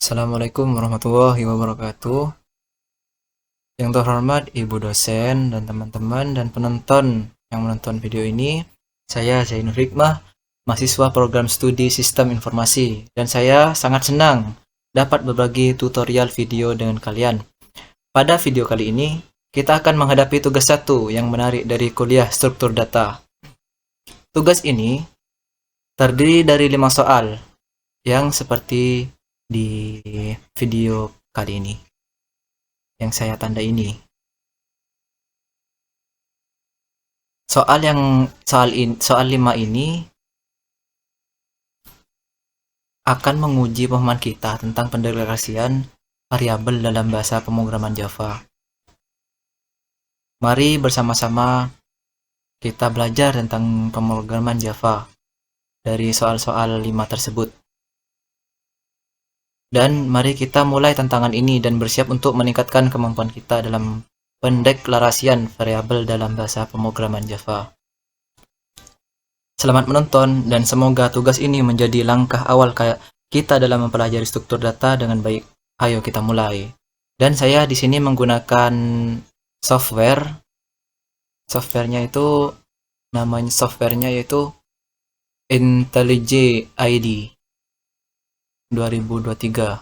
Assalamualaikum warahmatullahi wabarakatuh. Yang terhormat Ibu dosen dan teman-teman dan penonton yang menonton video ini, saya Zainul Hikmah, mahasiswa program studi Sistem Informasi, dan saya sangat senang dapat berbagi tutorial video dengan kalian. Pada video kali ini, kita akan menghadapi tugas satu yang menarik dari kuliah struktur data. Tugas ini terdiri dari 5 soal yang seperti di video kali ini yang saya tanda ini. Soal 5 ini akan menguji pemahaman kita tentang pendeklarasian variabel dalam bahasa pemrograman Java. Mari bersama-sama kita belajar tentang pemrograman Java dari soal-soal 5 tersebut. Dan mari kita mulai tantangan ini dan bersiap untuk meningkatkan kemampuan kita dalam pendeklarasian variabel dalam bahasa pemrograman Java. Selamat menonton dan semoga tugas ini menjadi langkah awal kita dalam mempelajari struktur data dengan baik. Ayo kita mulai. Dan saya di sini menggunakan software. Softwarenya yaitu IntelliJ ID 2023.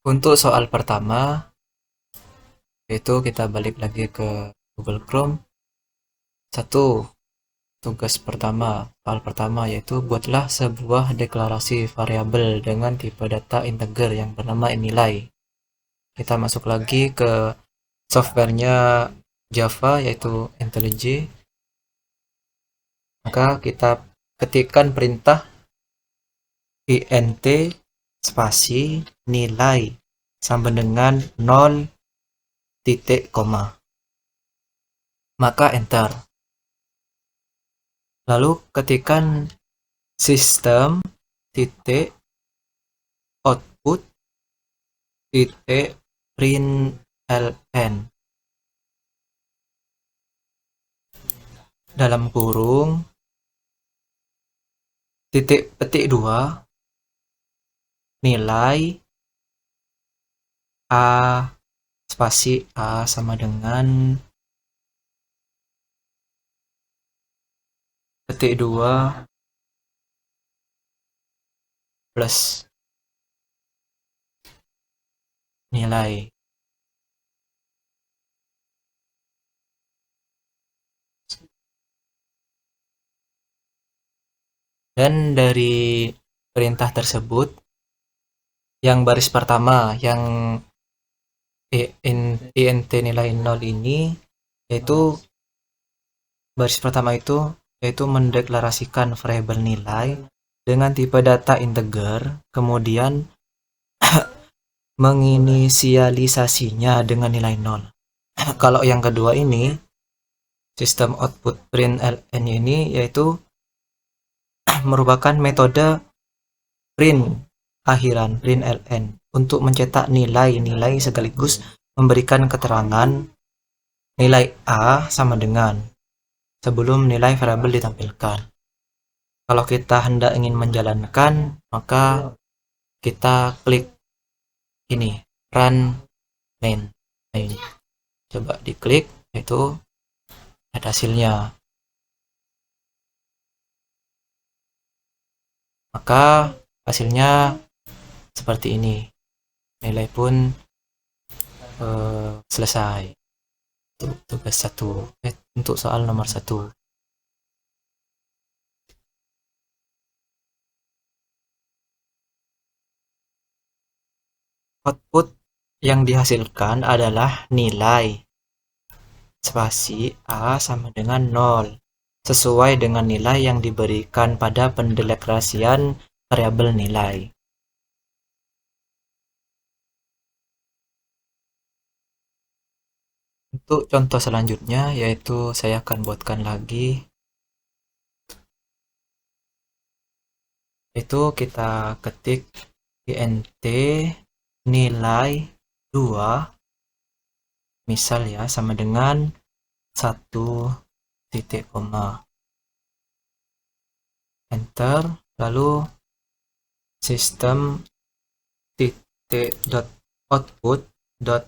Untuk soal pertama, yaitu kita balik lagi ke Google Chrome. Soal pertama yaitu buatlah sebuah deklarasi variabel dengan tipe data integer yang bernama nilai. Kita masuk lagi ke softwarenya Java yaitu IntelliJ. Maka kita ketikkan perintah int spasi nilai sama dengan 0 titik koma. Maka enter. Lalu ketikkan sistem titik output titik println dalam kurung titik petik 2 nilai a spasi a sama dengan petik 2 plus nilai. Dan dari perintah tersebut, yang baris pertama, yang int nilai 0 ini, yaitu baris pertama itu yaitu mendeklarasikan variabel nilai dengan tipe data integer, kemudian menginisialisasinya dengan nilai 0. Kalau yang kedua ini, sistem output println ini yaitu merupakan metode print akhiran println untuk mencetak nilai-nilai sekaligus memberikan keterangan nilai A sama dengan sebelum nilai variabel ditampilkan. Kalau kita hendak ingin menjalankan, maka kita klik ini, run main. Nah, ini. Coba diklik, itu ada hasilnya. Maka hasilnya seperti ini. Nilai pun selesai. Untuk tugas 1. Untuk soal nomor 1. Output yang dihasilkan adalah nilai spasi A sama dengan 0 sesuai dengan nilai yang diberikan pada pendeklarasian variabel nilai. Untuk contoh selanjutnya yaitu saya akan buatkan lagi, itu kita ketik int nilai 2 misal ya sama dengan 1 titik koma, enter, lalu sistem titik dot output dot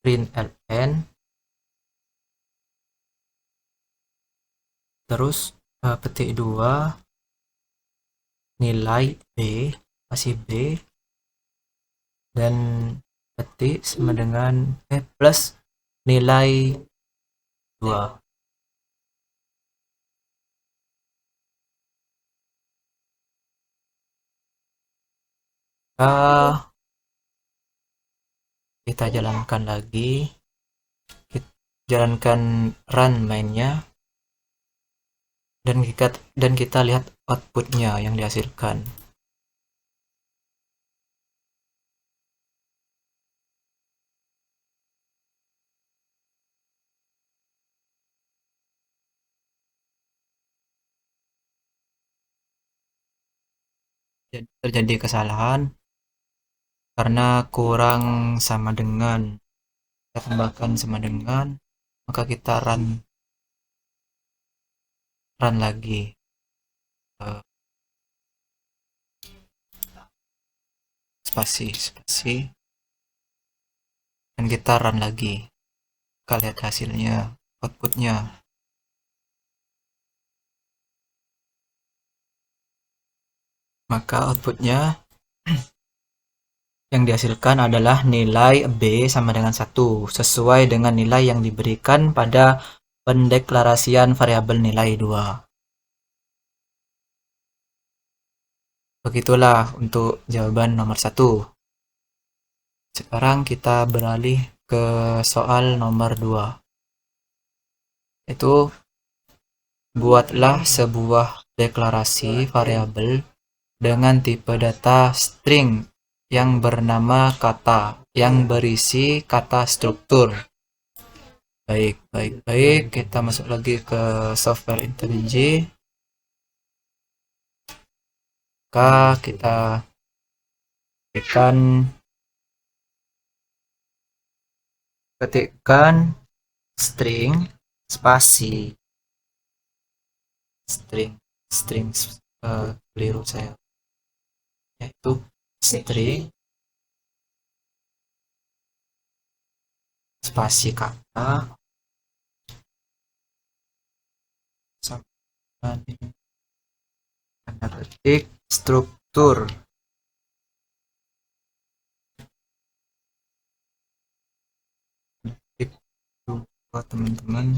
println, terus petik 2 nilai B masih B, dan petik sama dengan plus nilai 2. Kita jalankan lagi, kita jalankan run mainnya, dan kita lihat outputnya yang dihasilkan. Jadi terjadi kesalahan karena kurang sama dengan, kita tambahkan sama dengan, maka kita run lagi. Spasi, dan kita run lagi. Kita lihat hasilnya, outputnya. Maka outputnya yang dihasilkan adalah nilai B sama dengan 1, sesuai dengan nilai yang diberikan pada pendeklarasian variabel nilai 2. Begitulah untuk jawaban nomor 1. Sekarang kita beralih ke soal nomor 2. Itu buatlah sebuah deklarasi variabel dengan tipe data string yang bernama kata yang berisi kata struktur. Baik, kita masuk lagi ke software IntelliJ. Maka kita ketikkan string spasi string keliru saya, yaitu string spasi kata tanda ketik struktur. Buat teman-teman,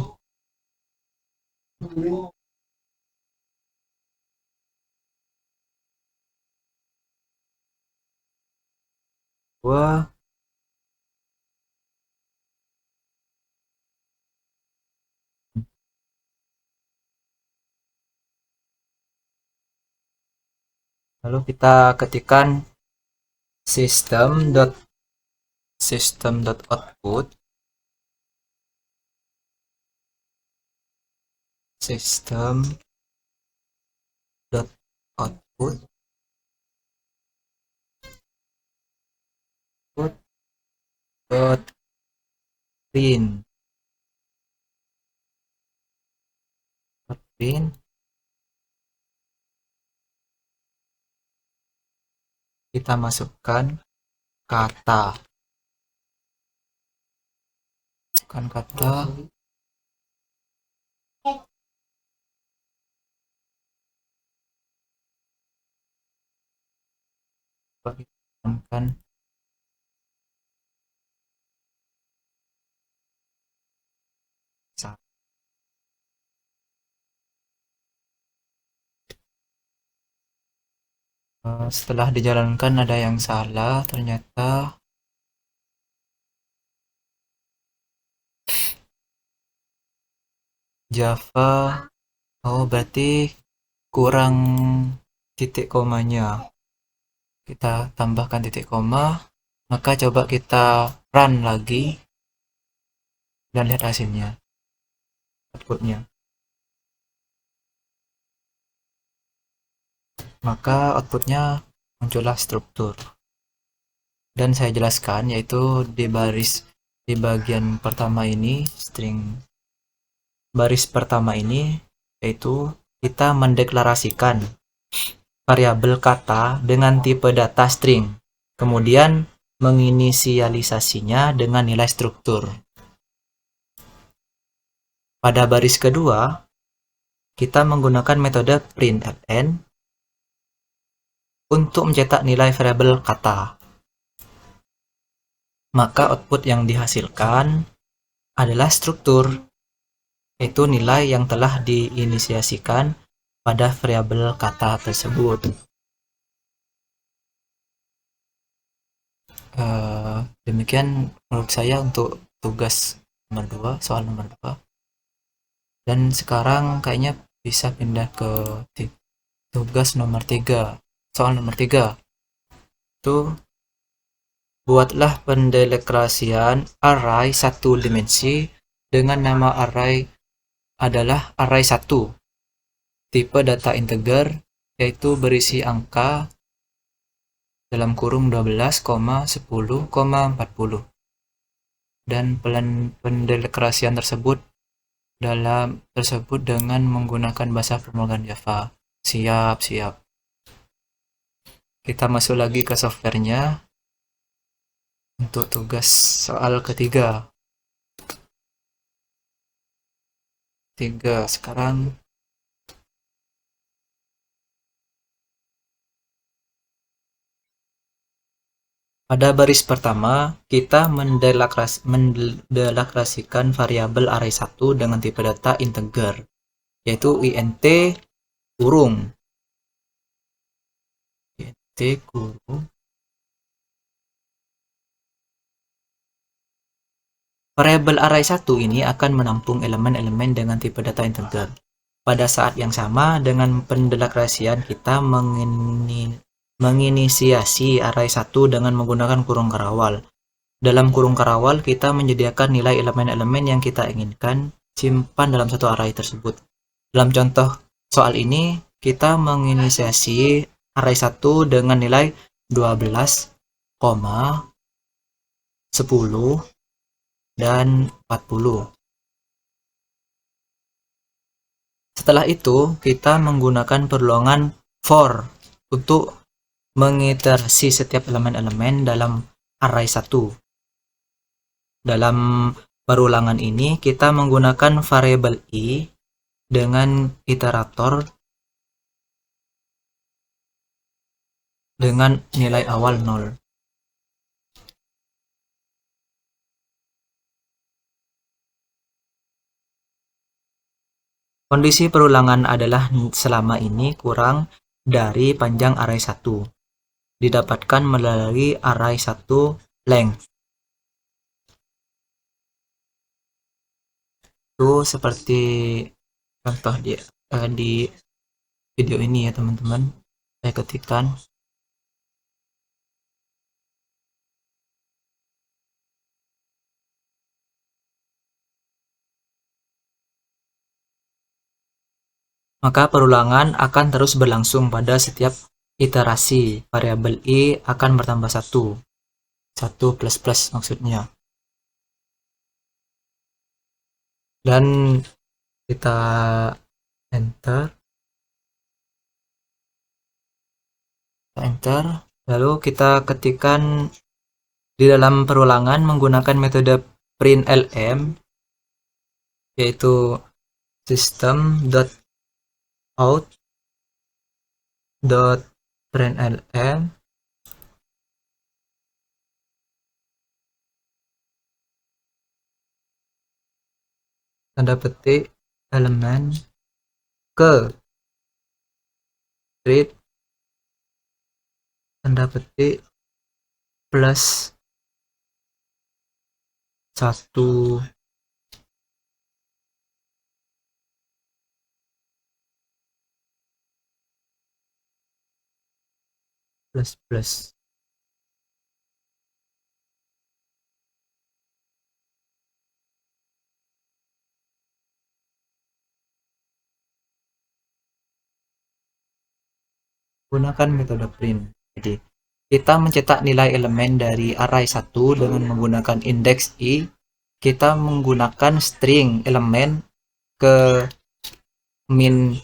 wah, lalu kita ketikkan system.output print kita masukkan kata kan setelah dijalankan ada yang salah ternyata. Java, berarti kurang titik komanya. Kita tambahkan titik koma, maka coba kita run lagi dan lihat hasilnya, outputnya. Maka outputnya muncullah struktur, dan saya jelaskan, yaitu di bagian pertama ini, string baris pertama ini, yaitu kita mendeklarasikan variabel kata dengan tipe data string, kemudian menginisialisasinya dengan nilai struktur. Pada baris kedua, kita menggunakan metode println untuk mencetak nilai variabel kata. Maka output yang dihasilkan adalah struktur, yaitu nilai yang telah diinisiasikan pada variabel kata tersebut. Demikian menurut saya untuk tugas nomor 2, soal nomor 2. Dan sekarang kayaknya bisa pindah ke tugas nomor 3. Soal nomor 3 itu buatlah pendelekrasian array satu dimensi dengan nama array adalah array 1, tipe data integer, yaitu berisi angka dalam kurung 12, 10, 40. Dan pendelekrasian tersebut dengan menggunakan bahasa pemrograman Java. Siap. Kita masuk lagi ke softwarenya untuk tugas soal ketiga. Sekarang pada baris pertama, kita mendelakrasikan variabel array 1 dengan tipe data integer, yaitu int kurung. Int kurung. Variabel array 1 ini akan menampung elemen-elemen dengan tipe data integer. Pada saat yang sama dengan pendelakrasian, kita menginisiasi array 1 dengan menggunakan kurung karawal. Dalam kurung karawal, kita menyediakan nilai elemen-elemen yang kita inginkan simpan dalam satu array tersebut. Dalam contoh soal ini, kita menginisiasi array 1 dengan nilai 12, 10, dan 40. Setelah itu, kita menggunakan perluangan for untuk mengiterasi setiap elemen-elemen dalam array 1. Dalam perulangan ini, kita menggunakan variabel i dengan iterator dengan nilai awal 0. Kondisi perulangan adalah selama ini kurang dari panjang array 1, didapatkan melalui array 1 length. Itu seperti contoh di video ini ya teman-teman. Saya ketikkan. Maka perulangan akan terus berlangsung pada setiap iterasi. Variabel i akan bertambah 1 plus maksudnya. Dan kita enter, lalu kita ketikkan di dalam perulangan menggunakan metode println, yaitu system.out.println tanda petik elemen ke read tanda petik plus 1 plus. Gunakan metode print. Jadi kita mencetak nilai elemen dari array 1 dengan menggunakan indeks i. Kita menggunakan string elemen ke min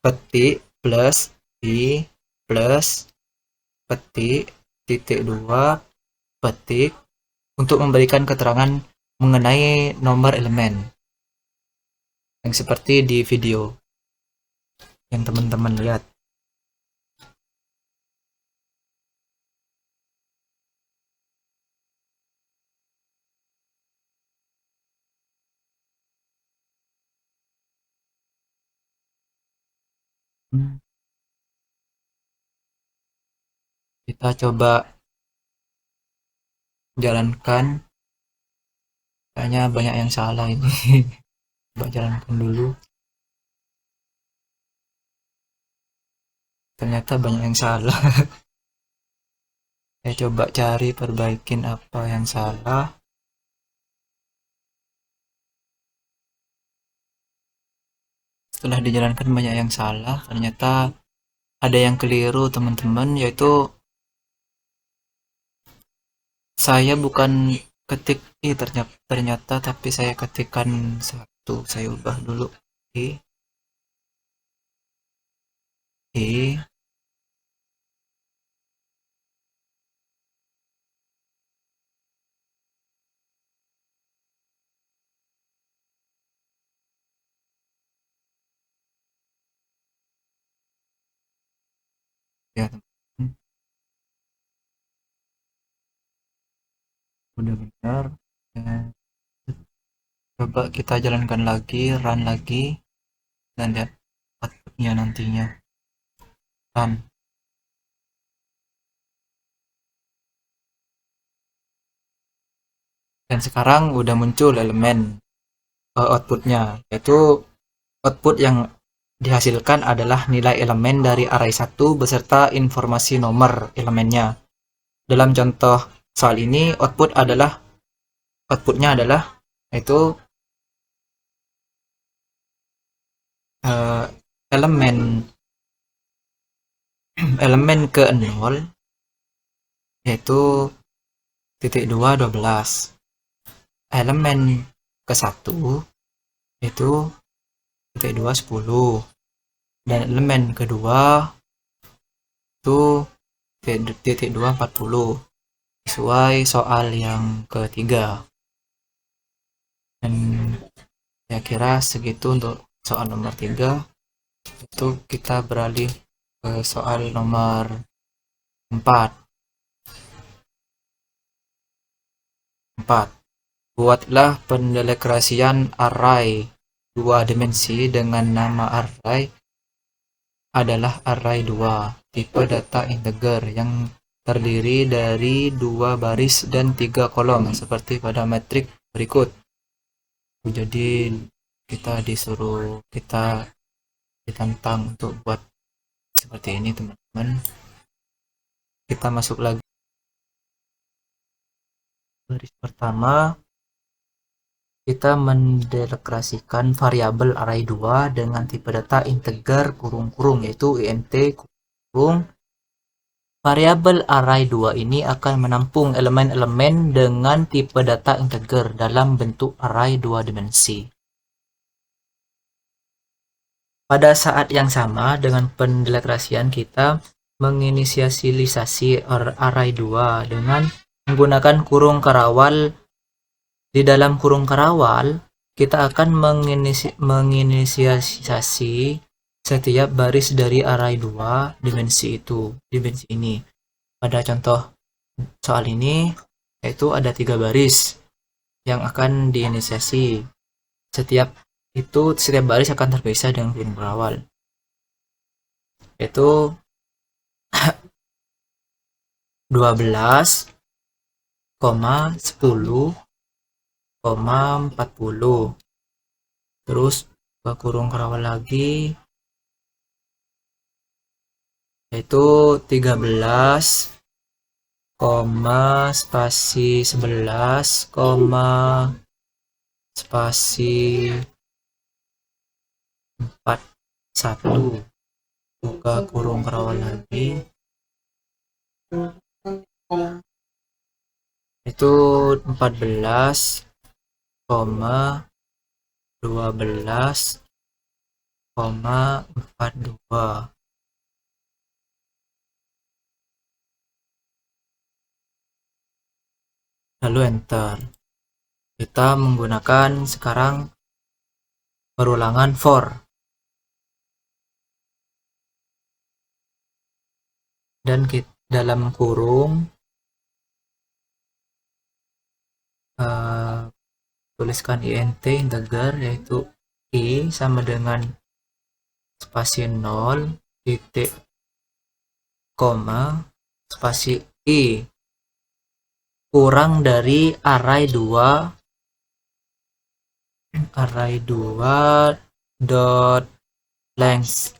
petik plus I plus petik titik 2 petik untuk memberikan keterangan mengenai nomor elemen yang seperti di video yang teman-teman lihat. Kita coba jalankan, kayaknya banyak yang salah ini. Coba jalankan dulu, ternyata banyak yang salah. Saya coba cari perbaikin apa yang salah. Setelah dijalankan banyak yang salah, ternyata ada yang keliru teman-teman, yaitu saya bukan ketik I ternyata tapi saya ketikkan satu. Saya ubah dulu I ya teman-teman, udah benar ya. Coba kita jalankan lagi, run lagi, dan lihat outputnya nantinya. Run. Dan sekarang udah muncul elemen outputnya, yaitu output yang dihasilkan adalah nilai elemen dari array 1 beserta informasi nomor elemennya. Dalam contoh soal ini outputnya adalah yaitu elemen elemen ke 0 yaitu titik 2 12, elemen ke 1 yaitu titik 2 10, dan elemen kedua itu titik 2 40 sesuai soal yang ketiga. Dan saya kira segitu untuk soal nomor 3. Itu kita beralih ke soal nomor 4. Buatlah pendelekrasian array 2 dimensi dengan nama array adalah array 2 tipe data integer yang terdiri dari 2 baris dan 3 kolom seperti pada metrik berikut. Jadi kita ditantang untuk buat seperti ini teman-teman. Kita masuk lagi baris pertama, kita mendelekrasikan variabel array 2 dengan tipe data integer kurung-kurung yaitu int kurung. Variabel array 2 ini akan menampung elemen-elemen dengan tipe data integer dalam bentuk array 2 dimensi. Pada saat yang sama dengan pendelekrasian, kita menginisialisasi array 2 dengan menggunakan kurung karawal. Di dalam kurung karawal, kita akan menginisialisasi setiap baris dari array 2 dimensi ini. Pada contoh soal ini, yaitu ada 3 baris yang akan diinisiasi. Setiap baris akan terpisah dengan kurung karawal, yaitu 12, 10, 40. Terus ke kurung karawal lagi, yaitu 13, spasi 11, spasi 41. Buka kurung karawal lagi, itu 14, 12, 42. lalu enter. Kita menggunakan sekarang perulangan for, dan kita dalam kurung tuliskan int integer, yaitu i sama dengan spasi 0 titik koma spasi i kurang dari array 2 dot length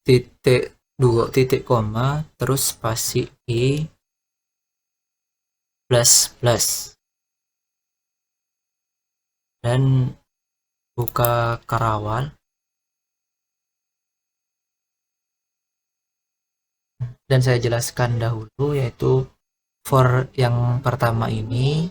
titik 2 titik koma terus spasi i plus dan buka karawal. Dan saya jelaskan dahulu, yaitu for yang pertama ini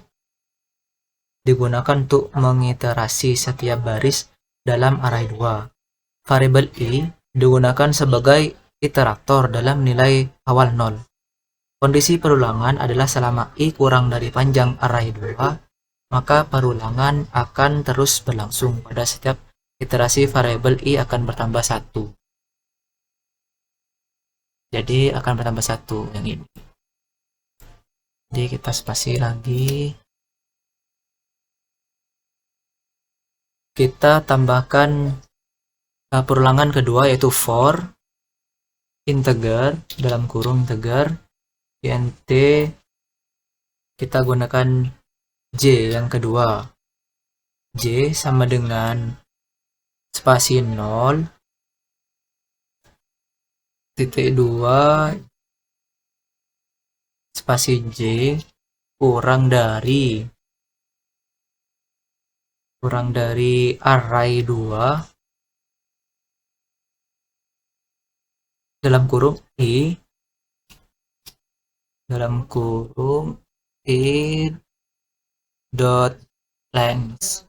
digunakan untuk mengiterasi setiap baris dalam array 2. Variabel i digunakan sebagai iterator dalam nilai awal 0. Kondisi perulangan adalah selama i kurang dari panjang array 2, maka perulangan akan terus berlangsung. Pada setiap iterasi variabel i akan bertambah 1. Jadi akan bertambah 1 yang ini. Jadi kita spasi lagi. Kita tambahkan perulangan kedua, yaitu for integer dalam kurung integer int, kita gunakan j yang kedua. J sama dengan spasi 0 titik 2 spasi j kurang dari array 2 dalam kurung i dot length.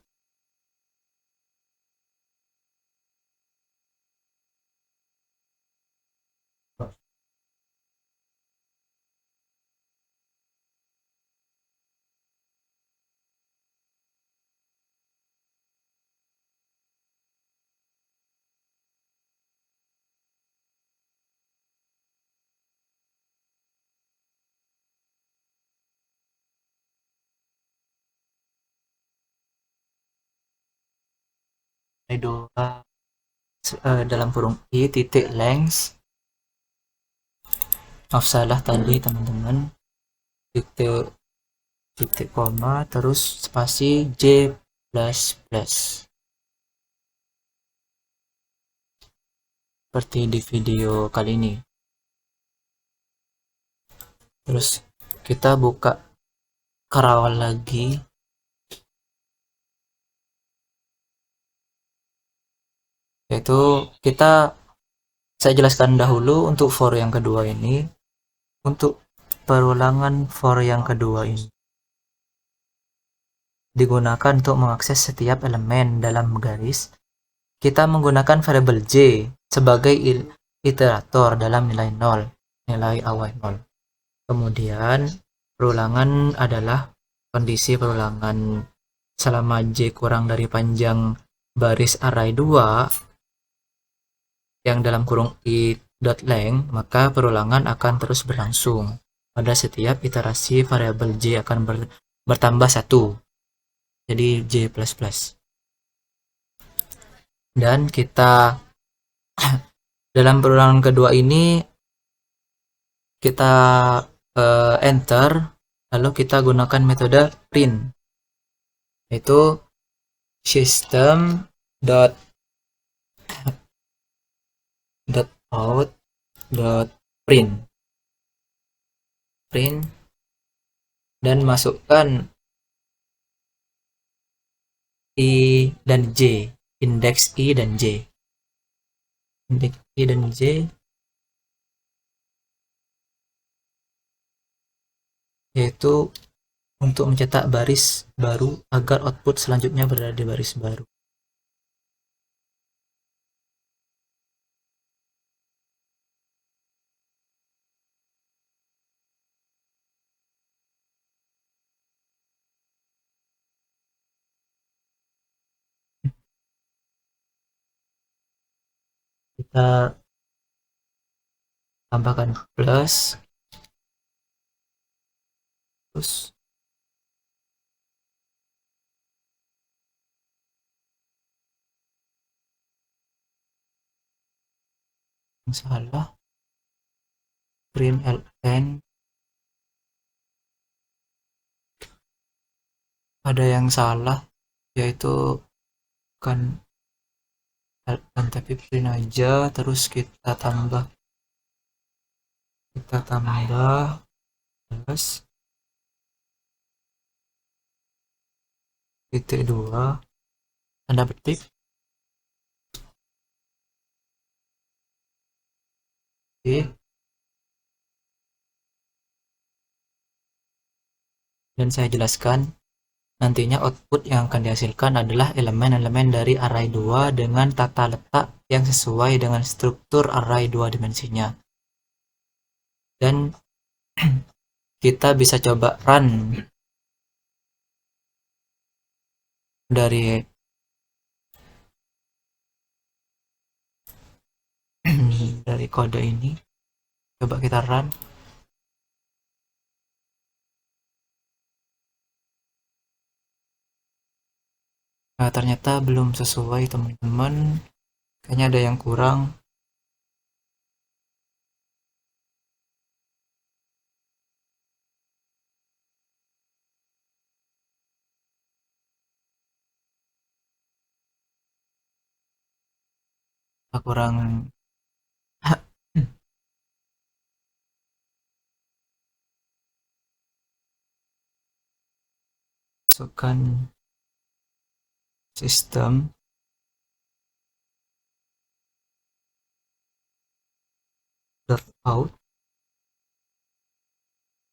Dalam kurung i titik length, maaf salah tadi teman-teman, titik koma terus spasi j plus seperti di video kali ini. Terus kita buka karawal lagi. Yaitu saya jelaskan dahulu untuk for yang kedua ini. Untuk perulangan for yang kedua ini digunakan untuk mengakses setiap elemen dalam garis. Kita menggunakan variabel j sebagai iterator dalam nilai 0, nilai awal 0. Kemudian perulangan adalah kondisi perulangan selama j kurang dari panjang baris array 2 yang dalam kurung i dot length, maka perulangan akan terus berlangsung. Pada setiap iterasi variabel j akan bertambah 1. Jadi j plus. Dan kita dalam perulangan kedua ini kita enter, lalu kita gunakan metode print, yaitu system dot out dot print dan masukkan i dan j, indeks i dan j, yaitu untuk mencetak baris baru agar output selanjutnya berada di baris baru. Kita tambahkan plus, terus yang salah print ln, ada yang salah yaitu bukan ln tapi print aja, terus kita tambah plus titik 2 tanda petik, oke. Dan saya jelaskan, nantinya output yang akan dihasilkan adalah elemen-elemen dari array 2 dengan tata letak yang sesuai dengan struktur array 2 dimensinya. Dan kita bisa coba run dari dari kode ini. Coba kita run. Nah, ternyata belum sesuai teman-teman, kayaknya ada yang kurang. Kurang masukkan sistem out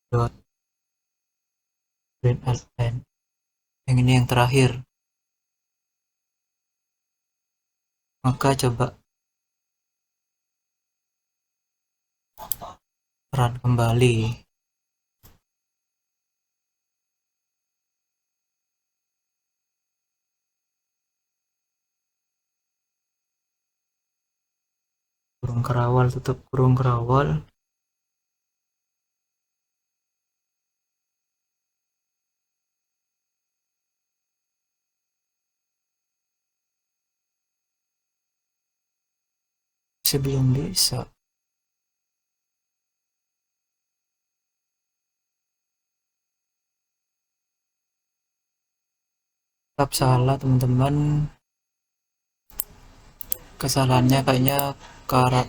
dot println, yang ini yang terakhir. Maka coba run kembali. Kurung kerawal, tutup kurung kerawal. Sebelum bisa. Tetap salah teman-teman. Kesalahannya kayaknya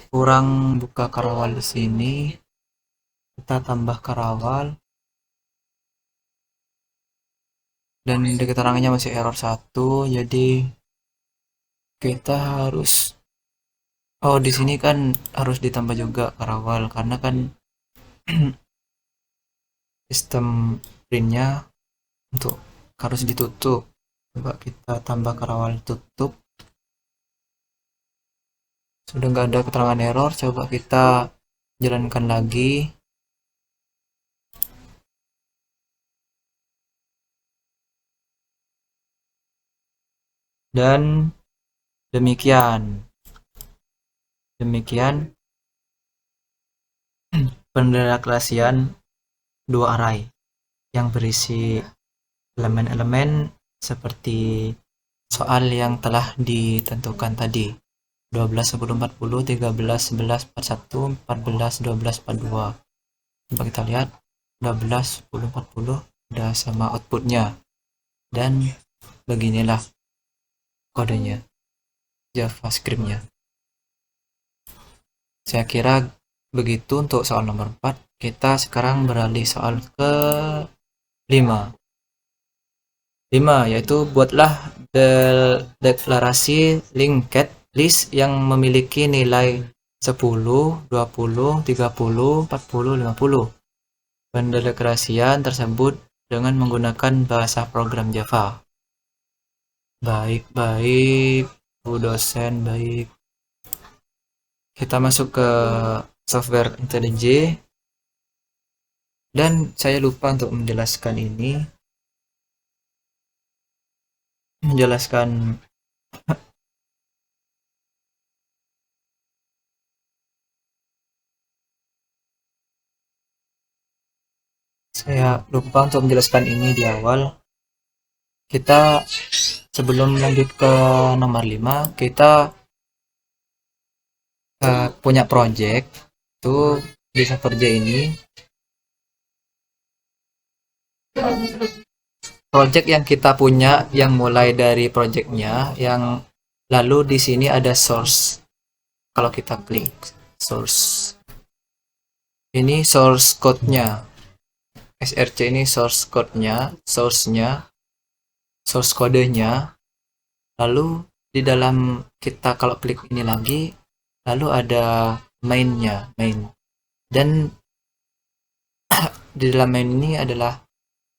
kurang buka kerawal di sini. Kita tambah kerawal. Dan di keterangannya masih error 1, jadi kita harus di sini kan harus ditambah juga kerawal karena kan sistem printnya untuk harus ditutup. Coba kita tambah kerawal tutup. Sudah nggak ada keterangan error, coba kita jalankan lagi. Dan demikian pendeklarasian dua array yang berisi elemen-elemen seperti soal yang telah ditentukan tadi, 12 10 40, 13 11 41, 14 12 42. Coba kita lihat 12 10 40 udah sama outputnya, dan beginilah kodenya, JavaScript-nya. Saya kira begitu untuk soal nomor 4. Kita sekarang beralih soal ke 5. 5 yaitu buatlah deklarasi linked list yang memiliki nilai 10, 20, 30, 40, 50. Pendelegasian tersebut dengan menggunakan bahasa program Java. Baik, Bu dosen, baik. Kita masuk ke software IntelliJ. Dan saya lupa untuk menjelaskan ini. saya lupa untuk menjelaskan ini di awal. Kita sebelum lanjut ke nomor 5, kita punya project itu di Saperja ini. Project yang kita punya yang mulai dari projectnya, yang lalu di sini ada source. Kalau kita klik source, ini source code-nya. SRC ini source code-nya, source kodenya. Lalu di dalam kita kalau klik ini lagi, lalu ada main-nya, main. Dan di dalam main ini adalah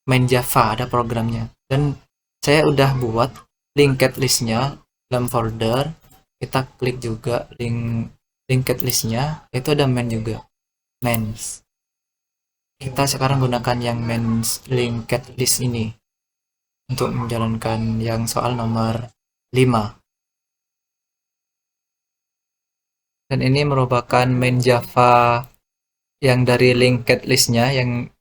main Java, ada programnya. Dan saya udah buat linked list-nya dalam folder. Kita klik juga linked list-nya, itu ada main juga, mains. Kita sekarang gunakan yang mains linked list ini untuk menjalankan yang soal nomor 5. Dan ini merupakan main Java yang dari linked list-nya yang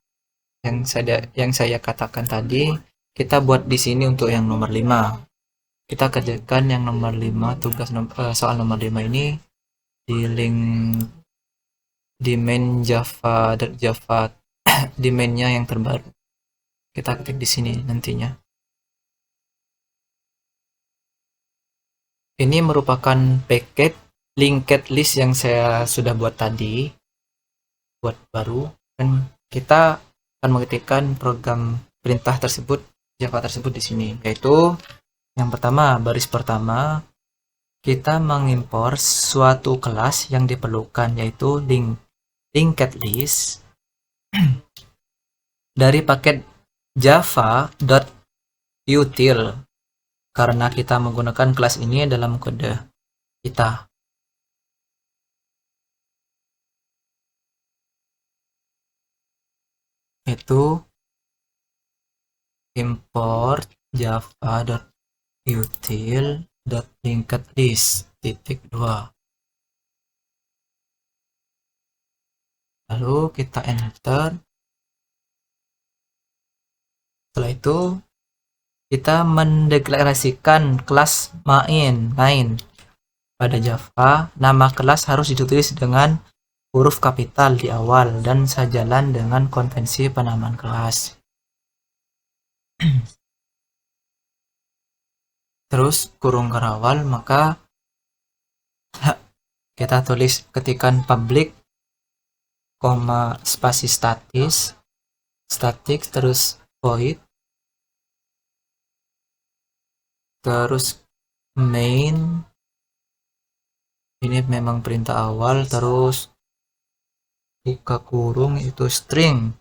saya katakan tadi. Kita buat di sini untuk yang nomor 5. Kita kerjakan yang nomor 5, soal nomor 5 ini di link di main Java di mainnya yang terbaru. Kita ketik di sini nantinya. Ini merupakan paket linked list yang saya sudah buat tadi, buat baru, dan kita akan mengetikkan program perintah tersebut, Java tersebut di sini, yaitu yang pertama, baris pertama, kita mengimpor suatu kelas yang diperlukan, yaitu linked list dari paket java.util, karena kita menggunakan kelas ini dalam kode kita. Itu import java.util.linkedList .2. Lalu kita enter. Setelah itu kita mendeklarasikan kelas main pada Java. Nama kelas harus ditulis dengan huruf kapital di awal dan sejalan dengan konvensi penamaan kelas. Terus kurung kerawal, maka kita tulis ketikan public, spasi static, terus void, terus main. Ini memang perintah awal, terus buka kurung itu string.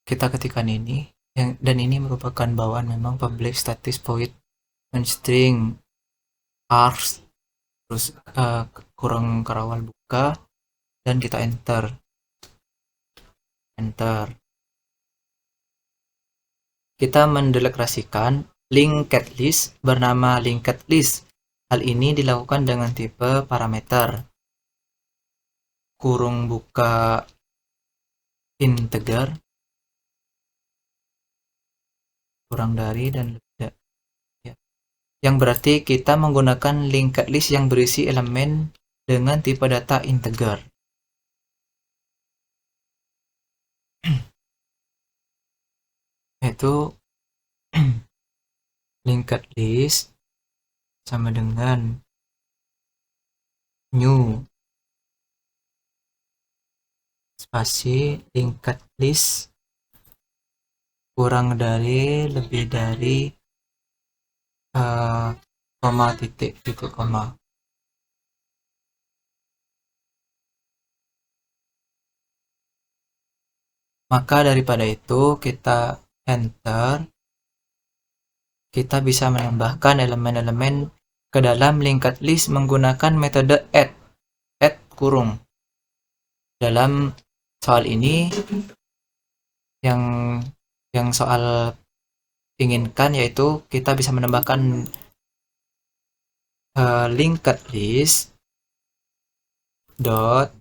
Kita ketikkan ini, dan ini merupakan bawaan memang public static void and string args, terus kurung kerawal buka, dan kita enter. Kita mendeklarasikan linked list bernama linked list. Hal ini dilakukan dengan tipe parameter kurung buka integer kurang dari dan lebih, ya. Yang berarti kita menggunakan linked list yang berisi elemen dengan tipe data integer. Yaitu linked list sama dengan new spasi linked list kurang dari lebih dari koma titik koma. Maka daripada itu kita enter. Kita bisa menambahkan elemen-elemen ke dalam linked list menggunakan metode add kurung. Dalam soal ini yang soal inginkan yaitu kita bisa menambahkan linked list dot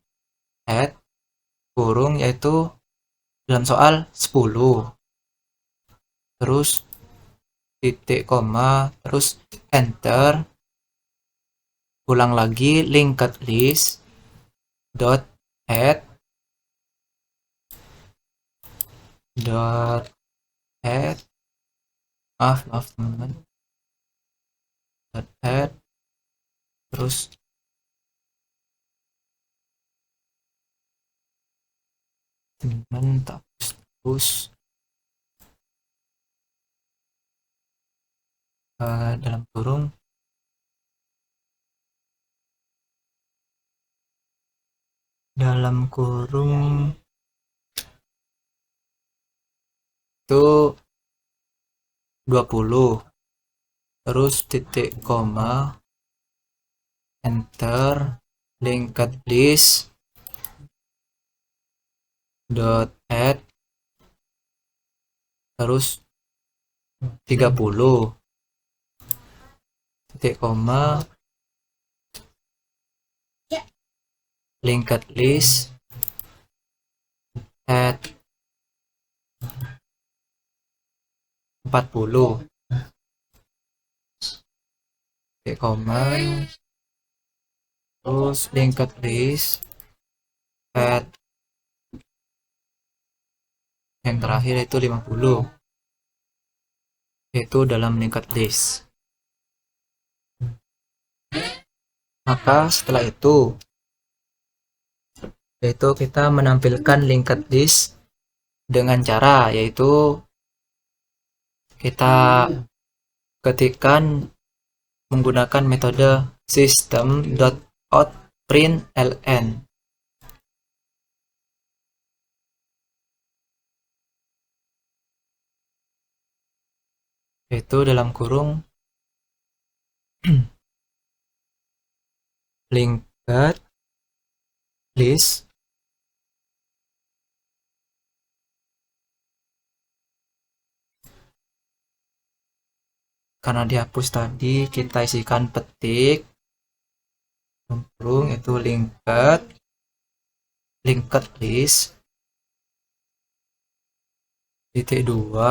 add kurung yaitu dalam soal 10, terus titik koma, terus enter, ulang lagi linked list dot add maaf teman-teman, dot add, terus teman-teman tak terus dalam kurung itu 20, terus titik koma, enter, linked list dot add, terus 30, titik koma, linked list add 40, titik koma, terus linked list add yang terakhir itu 50, yaitu dalam linked list. Maka setelah itu yaitu kita menampilkan linked list dengan cara yaitu kita ketikkan menggunakan metode system.out.println. Yaitu dalam kurung linked list karena dihapus tadi kita isikan petik kurung itu linked list titik dua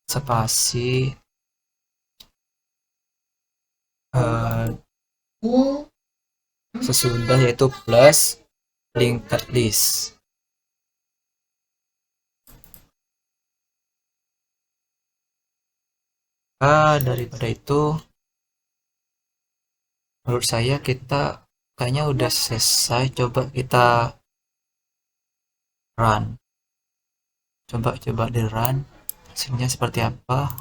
spasi sesudah yaitu plus linked list. Daripada itu menurut saya kita kayaknya udah selesai. Coba kita run, coba di run hasilnya seperti apa.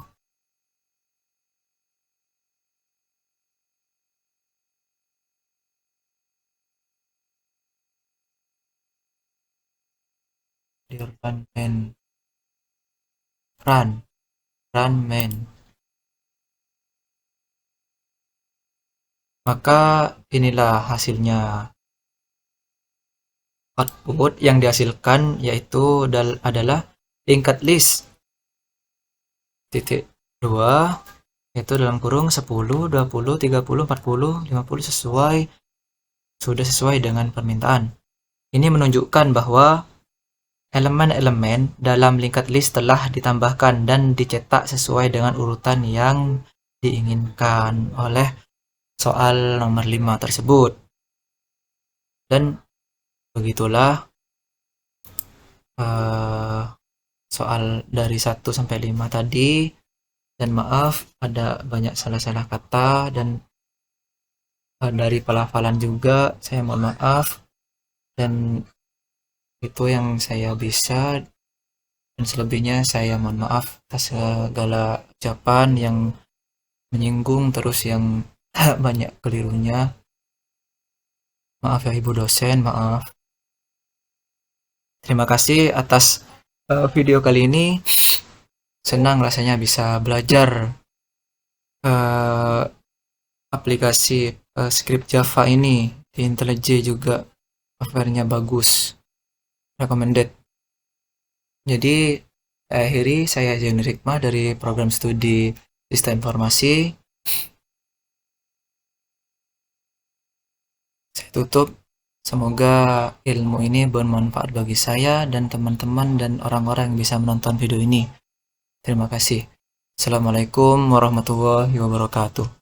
Di run main. Maka inilah hasilnya. Output yang dihasilkan yaitu adalah linked list titik 2 yaitu dalam kurung 10, 20, 30, 40, 50 sudah sesuai dengan permintaan. Ini menunjukkan bahwa elemen-elemen dalam linked list telah ditambahkan dan dicetak sesuai dengan urutan yang diinginkan oleh soal nomor 5 tersebut. Dan begitulah soal dari 1 sampai 5 tadi. Dan maaf ada banyak salah-salah kata dan dari pelafalan juga saya mohon maaf, dan itu yang saya bisa, dan selebihnya saya mohon maaf atas segala ucapan yang menyinggung terus yang banyak kelirunya. Maaf ya Ibu dosen, maaf. Terima kasih atas video kali ini. senang rasanya bisa belajar eh, aplikasi script Java ini di IntelliJ juga. Software-nya bagus, recommended. Jadi akhiri saya Joni Rikmah dari program studi Sistem Informasi. Saya tutup. Semoga ilmu ini bermanfaat bagi saya dan teman-teman dan orang-orang yang bisa menonton video ini. Terima kasih. Assalamualaikum warahmatullahi wabarakatuh.